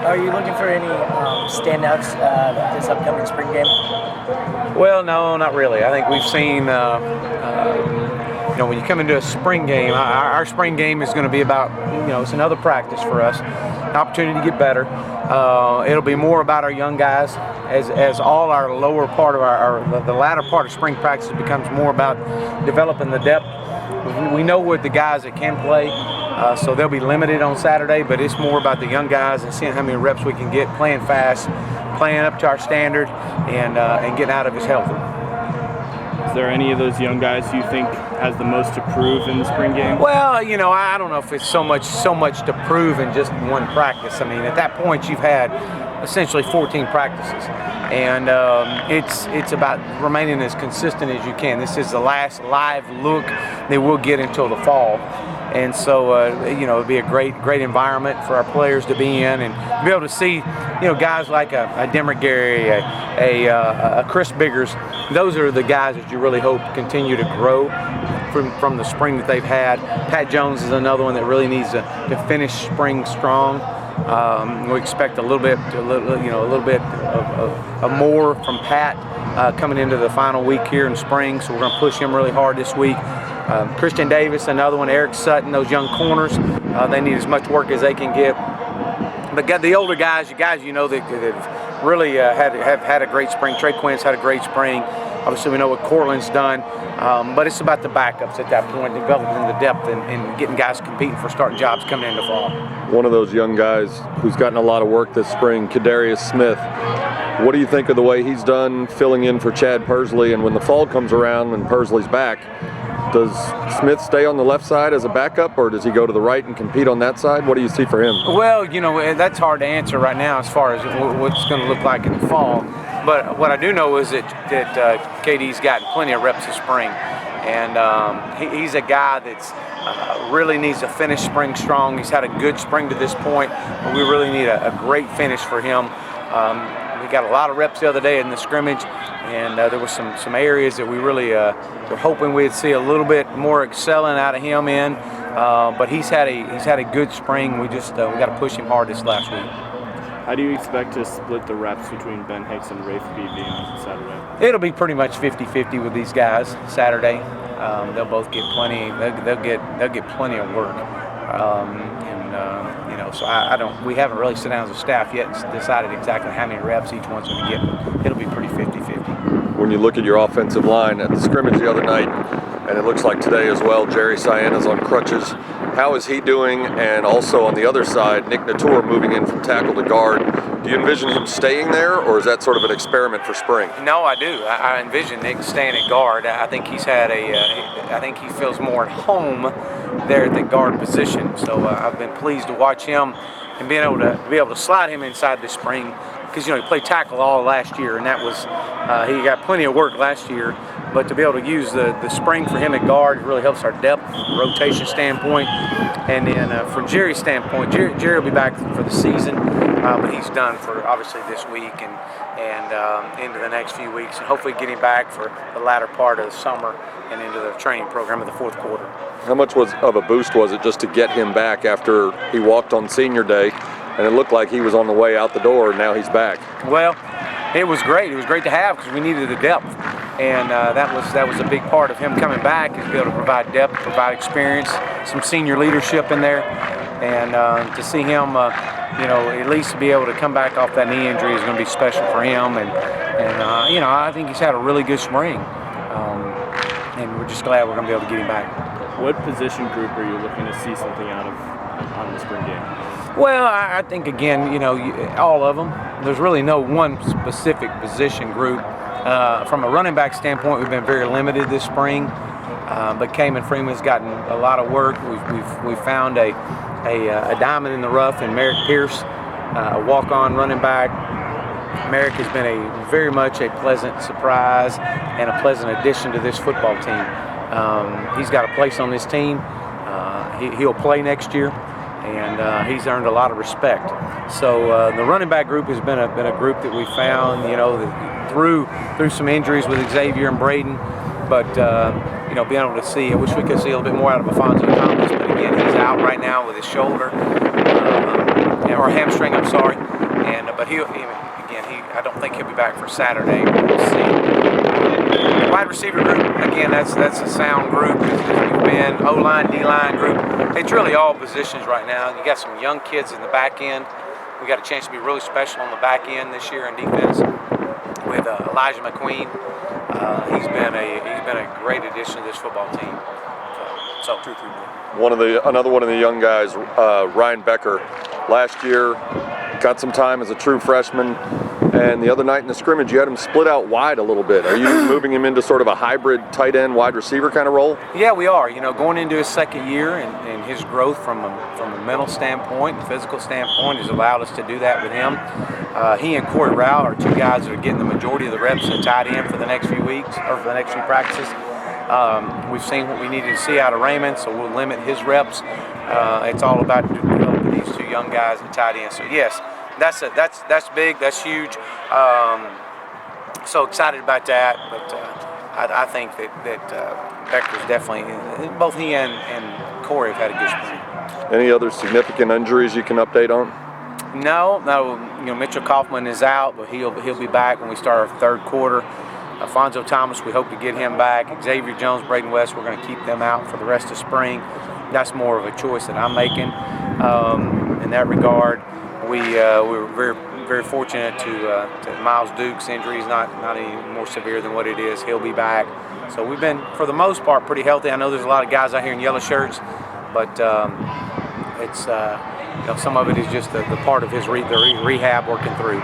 Are you looking for any standouts this upcoming spring game? Well, no, not really. I think we've seen, when you come into a spring game, our spring game is going to be about, it's another practice for us, an opportunity to get better. It'll be more about our young guys as all our lower part of the latter part of spring practice becomes more about developing the depth. We know what the guys that can play, so they'll be limited on Saturday, but it's more about the young guys and seeing how many reps we can get playing fast, playing up to our standard, and getting out of his healthy. Is there any of those young guys you think has the most to prove in the spring game? Well, I don't know if it's so much to prove in just one practice. I mean, at that point, you've had essentially 14 practices, and it's about remaining as consistent as you can. This is the last live look that we'll get until the fall. And so, it'll be a great environment for our players to be in and be able to see, guys like a Demrick Gary, a Chris Biggers. Those are the guys that you really hope continue to grow from the spring that they've had. Pat Jones is another one that really needs to finish spring strong. We expect a little bit of more from Pat coming into the final week here in spring. So we're going to push him really hard this week. Christian Davis, another one, Eric Sutton, those young corners, they need as much work as they can get. But the older guys, that really have had a great spring. Trey Quinn's had a great spring. Obviously, we know what Cortland's done, but it's about the backups at that point, developing the depth and getting guys competing for starting jobs coming into fall. One of those young guys who's gotten a lot of work this spring, Kadarius Smith. What do you think of the way he's done filling in for Chad Persley? And when the fall comes around and Persley's back, does Smith stay on the left side as a backup, or does he go to the right and compete on that side? What do you see for him? Well, that's hard to answer right now as far as what's going to look like in the fall. But what I do know is that KD's gotten plenty of reps this spring. And he's a guy that's really needs to finish spring strong. He's had a good spring to this point, but we really need a great finish for him. We got a lot of reps the other day in the scrimmage, and there were some areas that we really were hoping we'd see a little bit more excelling out of him in. But he's had a good spring. We got to push him hard this last week. How do you expect to split the reps between Ben Hicks and Rafe Beebe on Saturday? It'll be pretty much 50-50 with these guys Saturday. They'll both get plenty. They'll get plenty of work. So we haven't really sat down as a staff yet and decided exactly how many reps each one's going to get. It'll be pretty 50-50. When you look at your offensive line at the scrimmage the other night, and it looks like today as well, Jerry Sienna's on crutches. How is he doing? And also on the other side, Nick Natur moving in from tackle to guard. Do you envision him staying there, or is that sort of an experiment for spring? No, I do. I envision Nick staying at guard. I think he's had I think he feels more at home there at the guard position. So I've been pleased to watch him and being able to slide him inside this spring, because he played tackle all last year, and that was he got plenty of work last year. But to be able to use the spring for him at guard really helps our depth rotation standpoint. And then from Jerry's standpoint, Jerry will be back for the season, but he's done for obviously this week and into the next few weeks, and hopefully getting back for the latter part of the summer and into the training program of the fourth quarter. How much of a boost was it just to get him back after he walked on senior day, and it looked like he was on the way out the door, and now he's back? Well, it was great. It was great to have, because we needed the depth, and that was a big part of him coming back, is to be able to provide depth, provide experience, some senior leadership in there, and to see him, at least to be able to come back off that knee injury is going to be special for him, and I think he's had a really good spring, and we're just glad we're going to be able to get him back. What position group are you looking to see something out of on the spring game? Well, I think, again, all of them. There's really no one specific position group. From a running back standpoint, we've been very limited this spring, but Kamen Freeman's gotten a lot of work. We've found a diamond in the rough in Merek Pierce, a walk-on running back. Merek has been very much a pleasant surprise and a pleasant addition to this football team. He's got a place on this team. He'll play next year, and he's earned a lot of respect. So the running back group has been a group that we found, through some injuries with Xavier and Braden, but being able to see, I wish we could see a little bit more out of Alfonso Thomas, but again, he's out right now with his shoulder, or or hamstring, I'm sorry. But I don't think he'll be back for Saturday. We'll see. The wide receiver group, again, that's a sound group. We've been O-line, D-line group. It's really all positions right now. You got some young kids in the back end. We got a chance to be really special on the back end this year in defense with Elijah McQueen. He's been a great addition to this football team. So 2-3. Another one of the young guys, Ryan Becker, last year got some time as a true freshman, and the other night in the scrimmage you had him split out wide a little bit. Are you moving him into sort of a hybrid tight end wide receiver kind of role? Yeah, we are. Going into his second year, and his growth from a mental standpoint and physical standpoint has allowed us to do that with him. He and Corey Rao are two guys that are getting the majority of the reps at tight end for the next few weeks, or for the next few practices. We've seen what we needed to see out of Raymond, so we'll limit his reps. It's all about developing these two young guys at tight end. So yes, that's big, that's huge. So excited about that. But I think that Becker's definitely, both he and Corey have had a good spring. Any other significant injuries you can update on? No. Mitchell Kaufman is out, but he'll be back when we start our third quarter. Alfonso Thomas, we hope to get him back. Xavier Jones, Braden West, we're going to keep them out for the rest of spring. That's more of a choice that I'm making. In that regard, we were very, very fortunate to Miles Duke's injury is not any more severe than what it is. He'll be back. So we've been, for the most part, pretty healthy. I know there's a lot of guys out here in yellow shirts, but it's some of it is just the part of his rehab working through.